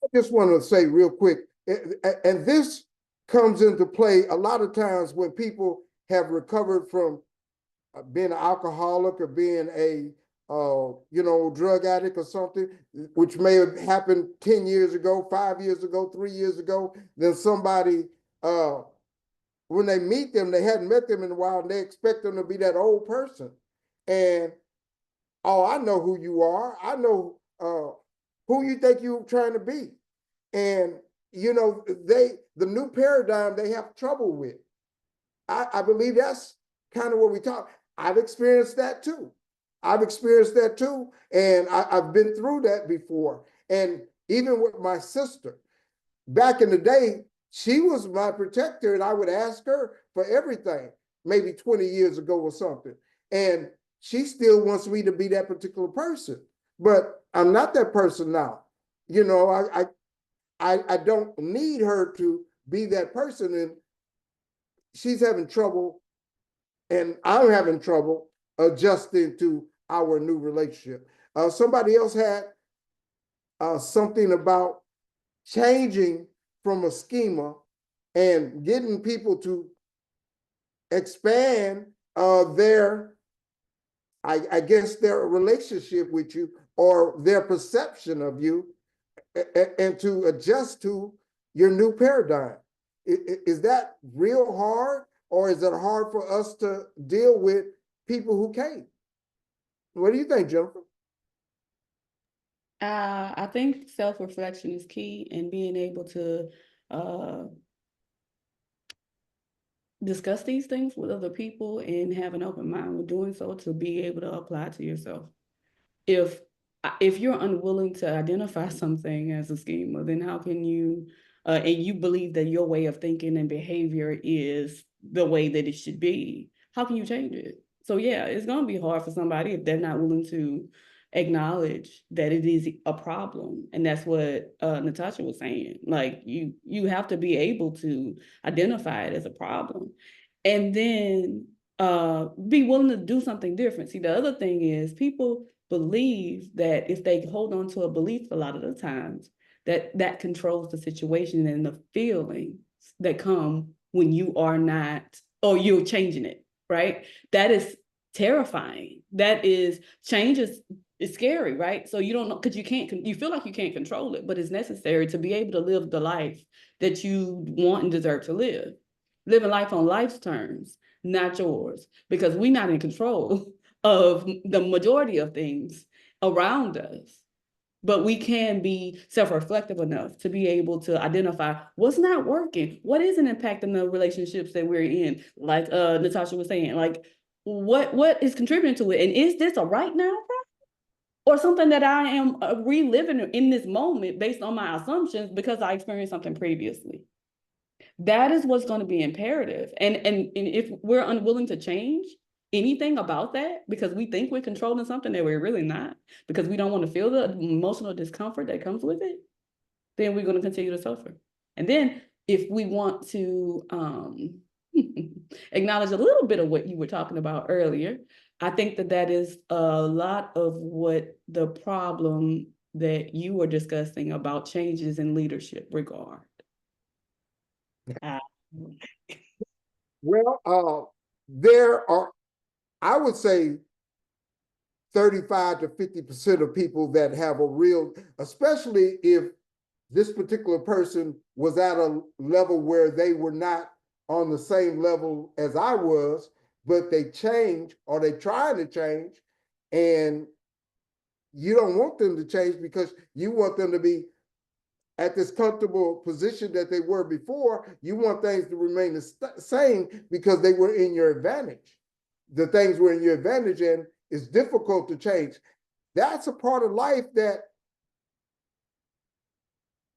I just want to say real quick, and this comes into play a lot of times when people have recovered from being an alcoholic or being a drug addict or something, which may have happened 10 years ago, 5 years ago, 3 years ago. Then somebody, when they meet them, they hadn't met them in a while, and they expect them to be that old person. And, oh, I know who you are. I know who you think you're trying to be. And, the new paradigm they have trouble with. I believe that's kind of what we talk. I've experienced that too. And I've been through that before. And even with my sister, back in the day, she was my protector, and I would ask her for everything, maybe 20 years ago or something. And she still wants me to be that particular person. But I'm not that person now. I don't need her to be that person. And she's having trouble, and I'm having trouble adjusting to our new relationship. Somebody else had something about changing from a schema and getting people to expand their relationship with you or their perception of you, and to adjust to your new paradigm. Is that real hard, or is it hard for us to deal with people who can't? What do you think, Jennifer? I think self-reflection is key, and being able to discuss these things with other people and have an open mind with doing so, to be able to apply to yourself. If you're unwilling to identify something as a schema, then how can you, and you believe that your way of thinking and behavior is the way that it should be, how can you change it? So yeah, it's going to be hard for somebody if they're not willing to acknowledge that it is a problem. And that's what Natasha was saying. Like, you have to be able to identify it as a problem, and then be willing to do something different. See, the other thing is, people believe that if they hold on to a belief a lot of the times, that controls the situation and the feelings that come when you are not, or you're changing it, right? That is terrifying. That is, change is scary, right? So you don't know, because you feel like you can't control it, but it's necessary to be able to live the life that you want and deserve to live. Living life on life's terms, not yours, because we're not in control of the majority of things around us. But we can be self-reflective enough to be able to identify what's not working, what isn't impacting the relationships that we're in, like Natasha was saying, like what is contributing to it, and is this a right now problem, or something that I am reliving in this moment based on my assumptions because I experienced something previously. That is what's going to be imperative. And if we're unwilling to change anything about that because we think we're controlling something that we're really not, because we don't want to feel the emotional discomfort that comes with it, then we're going to continue to suffer. And then if we want to acknowledge a little bit of what you were talking about earlier, I think that is a lot of what the problem that you were discussing about changes in leadership regard. Well, there are, I would say, 35 to 50% of people that have a real, especially if this particular person was at a level where they were not on the same level as I was, but they change or they trying to change, and you don't want them to change because you want them to be at this comfortable position that they were before. You want things to remain the same because they were in your advantage. The things were in your advantage, and it's difficult to change. That's a part of life that,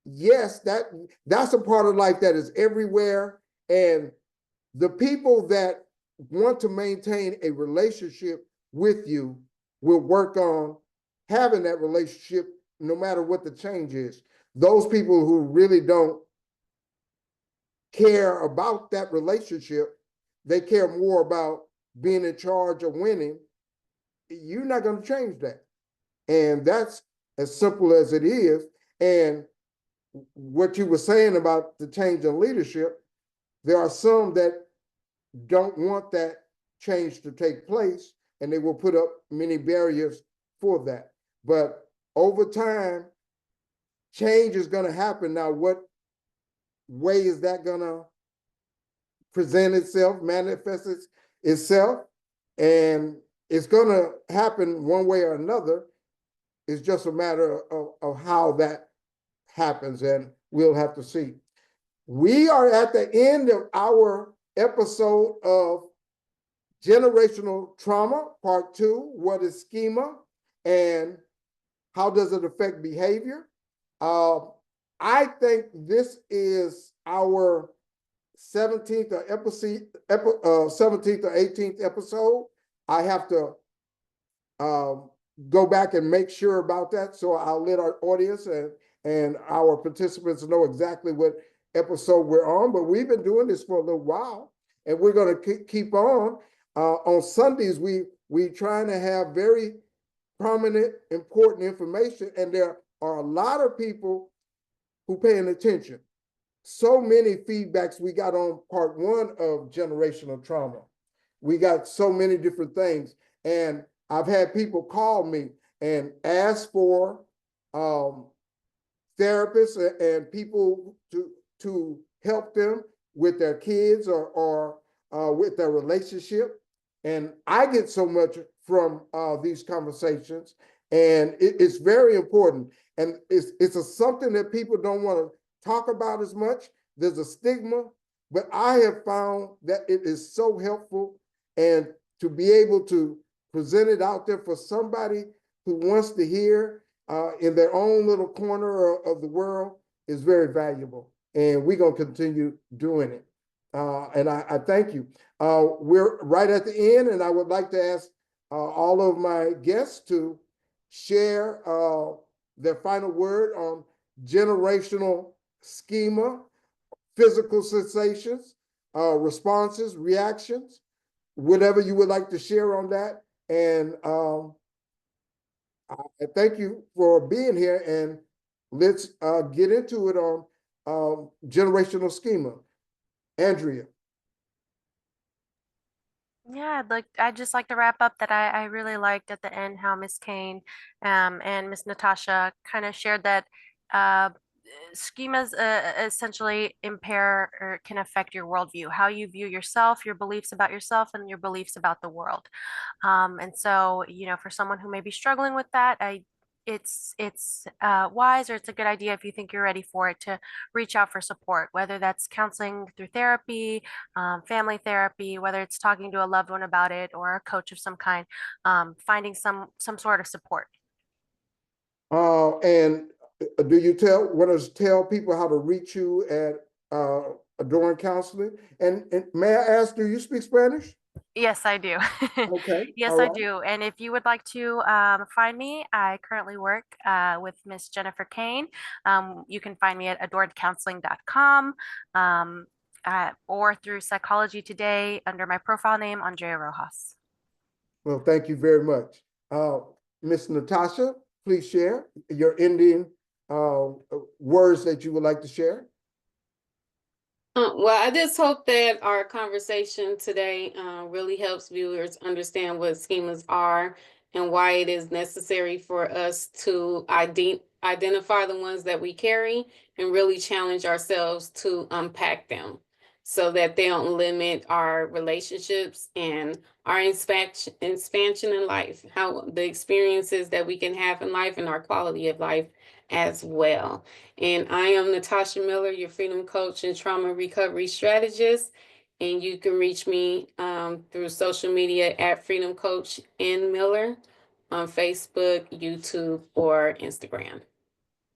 yes, that's a part of life that is everywhere. And the people that want to maintain a relationship with you will work on having that relationship no matter what the change is. Those people who really don't care about that relationship, they care more about being in charge of winning, you're not going to change that. And that's as simple as it is. And what you were saying about the change in leadership, there are some that don't want that change to take place, and they will put up many barriers for that. But over time, change is going to happen. Now, what way is that going to present itself, manifest itself? And it's going to happen one way or another. It's just a matter of how that happens, and we'll have to see. We are at the end of our episode of Generational Trauma, Part 2. What is schema and how does it affect behavior? I think this is our 17th or 17th or 18th episode. I have to go back and make sure about that. So I'll let our audience and our participants know exactly what episode we're on. But we've been doing this for a little while, and we're going to keep on. On Sundays, we trying to have very prominent, important information, and there are a lot of people who paying attention. So many feedbacks we got on part 1 of generational trauma. We got so many different things, and I've had people call me and ask for therapists and people to help them with their kids or with their relationship. And I get so much from these conversations, and it's very important. And it's something that people don't want to talk about as much. There's a stigma, but I have found that it is so helpful, and to be able to present it out there for somebody who wants to hear in their own little corner of the world is very valuable. And we're going to continue doing it. And I thank you. We're right at the end, and I would like to ask all of my guests to share their final word on generational schema, physical sensations, responses, reactions, whatever you would like to share on that. And I thank you for being here, and let's get into it on generational schema. Andrea. Yeah, I'd just like to wrap up that I really liked at the end how Miss Cain and Miss Natasha kind of shared that schemas essentially impair or can affect your worldview, how you view yourself, your beliefs about yourself, and your beliefs about the world. And so, for someone who may be struggling with that, it's wise, or it's a good idea if you think you're ready for it, to reach out for support, whether that's counseling through therapy, family therapy, whether it's talking to a loved one about it or a coach of some kind, finding some sort of support. And do you want to tell people how to reach you at during counseling? And may I ask, do you speak Spanish? Yes, I do. Okay. Yes, All I right. do. And if you would like to find me, I currently work with Miss Jennifer Cain. You can find me at adoredcounseling.com or through Psychology Today under my profile name, Andrea Rojas. Well, thank you very much. Miss Natasha, please share your ending words that you would like to share. Well, I just hope that our conversation today really helps viewers understand what schemas are and why it is necessary for us to identify the ones that we carry and really challenge ourselves to unpack them. so that they don't limit our relationships and our expansion in life, how the experiences that we can have in life and our quality of life as well. And I am Natasha Miller, your freedom coach and trauma recovery strategist. And you can reach me through social media at Freedom Coach N Miller on Facebook, YouTube, or Instagram.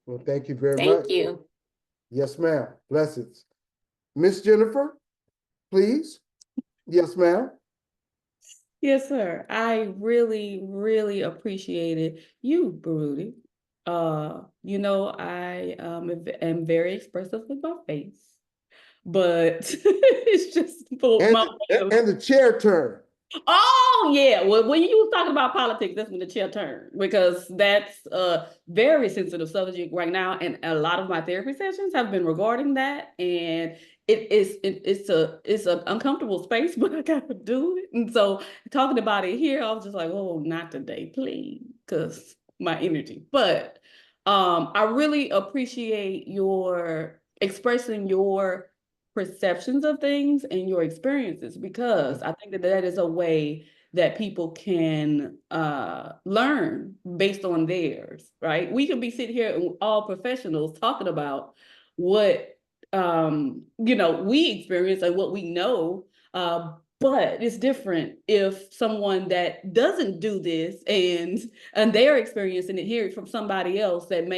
Well, thank you very much. Thank you. Yes, ma'am. Blessings. Miss Jennifer, please. Yes, ma'am. Yes, sir. I really, really appreciated you, Baruti. I am very expressive with my face, but it's just for my way of. And the chair turn. Oh yeah, well, when you was talking about politics, that's when the chair turned, because that's a very sensitive subject right now, and a lot of my therapy sessions have been regarding that, and it's a uncomfortable space, but I gotta do it. And so talking about it here, I was just like, oh, not today, please, because my energy. But I really appreciate your expressing your perceptions of things and your experiences, because I think that that is a way that people can learn based on theirs, right? We can be sitting here all professionals talking about what we experience and what we know, but it's different if someone that doesn't do this and they're experiencing it, hear it from somebody else that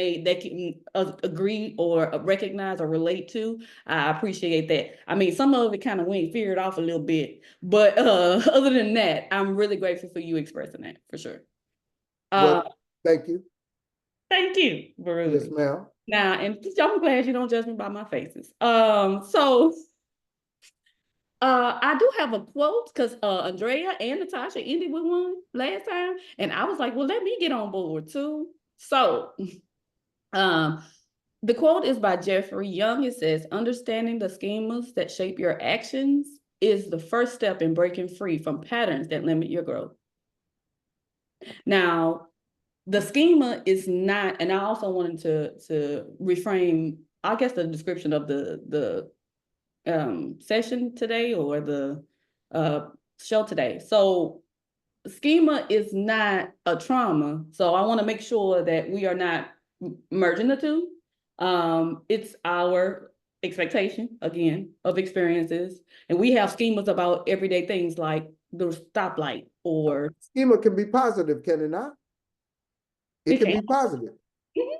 can agree or recognize or relate to. I appreciate that. I mean, some of it kind of went feared off a little bit, but other than that, I'm really grateful for you expressing that for sure. Well, thank you. Thank you, Baruti. Yes, ma'am. Now, and I'm glad you don't judge me by my faces. So I do have a quote, because Andrea and Natasha ended with one last time, and I was like, well, let me get on board too. So the quote is by Jeffrey Young. It says, understanding the schemas that shape your actions is the first step in breaking free from patterns that limit your growth. Now, the schema is not, and I also wanted to reframe, I guess, the description of the session today, or the show today. So schema is not a trauma. So I want to make sure that we are not merging the two. It's our expectation, again, of experiences. And we have schemas about everyday things like the stoplight, or Schema can be positive, can it not? It can be positive.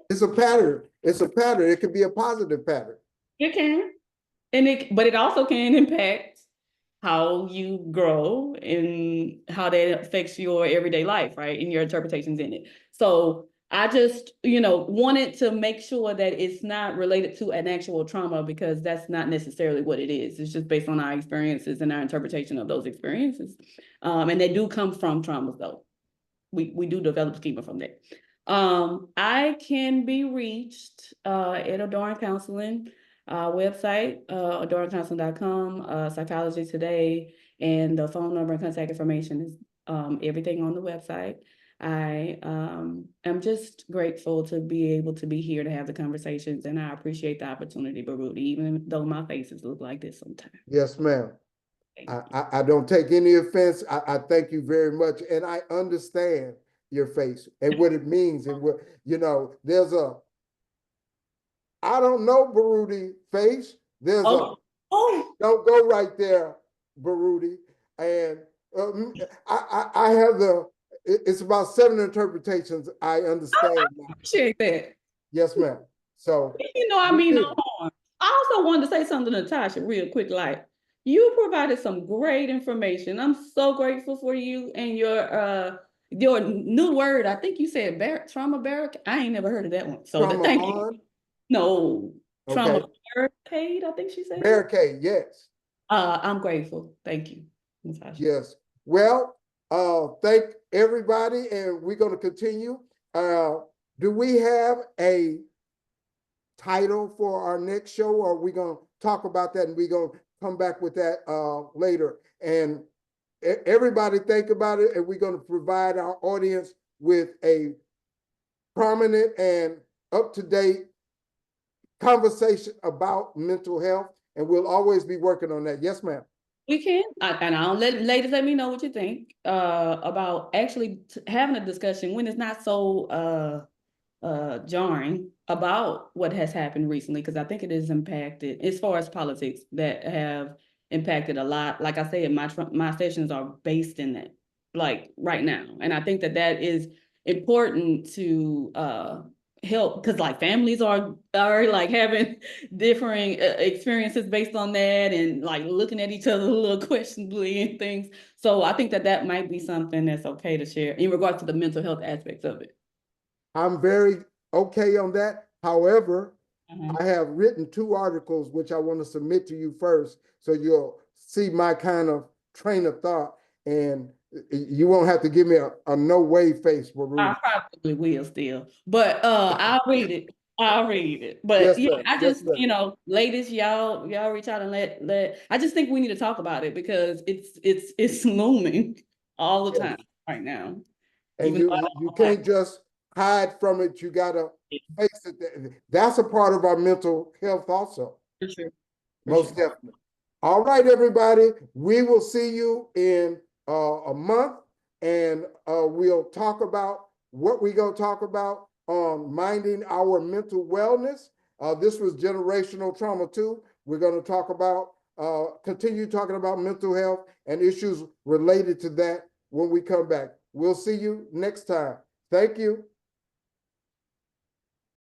It's a pattern. It's a pattern. It could be a positive pattern. It can. But it also can impact how you grow and how that affects your everyday life, right? And your interpretations in it. So I just, wanted to make sure that it's not related to an actual trauma, because that's not necessarily what it is. It's just based on our experiences and our interpretation of those experiences. And they do come from traumas, though. We do develop schema from that. I can be reached at Adorn Counseling website, adorncounseling.com, Psychology Today, and the phone number and contact information is everything on the website. I am just grateful to be able to be here to have the conversations, and I appreciate the opportunity, Baruti, even though my faces look like this sometimes. Yes, ma'am. I don't take any offense. I thank you very much. And I understand your face and what it means. And what, there's I don't know, Baruti face. There's don't go right there, Baruti. And I have it's about 7 interpretations. I understand. I appreciate that. Yes, ma'am. So, I mean no harm. I also wanted to say something to Natasha real quick. Like, you provided some great information. I'm so grateful for you and your new word. I think you said trauma barricade. I ain't never heard of that one. So thank you. No, trauma barricade, I think she said. Barricade, yes. I'm grateful. Thank you, Natasha. Yes. Well, thank everybody, and we're going to continue. Do we have a title for our next show, or are we going to talk about that and we're going to come back with that later? And everybody think about it, and we're going to provide our audience with a prominent and up-to-date conversation about mental health and we'll always be working on that. Yes, ma'am. We can, and I'll ladies, let me know what you think, about actually having a discussion when it's not so, jarring about what has happened recently, because I think it is impacted as far as politics that have impacted a lot. Like I said, my sessions are based in that, like right now, and I think that that is important to help, because like families are like having differing experiences based on that, and like looking at each other a little questionably and things. So I think that that might be something that's okay to share in regards to the mental health aspects of it. I'm very okay on that. However, Mhm. I have written 2 articles which I want to submit to you first, so you'll see my kind of train of thought, and you won't have to give me a no way face, Baruch. I probably will still, but I'll read it. I'll read it. But Yes, yeah, sir. I Yes, just, sir. ladies, y'all reach out and let. I just think we need to talk about it because it's looming all the Yes. time right now. And Even though I you don't can't just hide from it. You gotta face it. That's a part of our mental health also. for sure, for Most sure. definitely. All right, everybody. We will see you in a month, and we'll talk about what we're going to talk about on minding our mental wellness. This was generational trauma 2. We're going to talk about, continue talking about mental health and issues related to that when we come back. We'll see you next time. Thank you.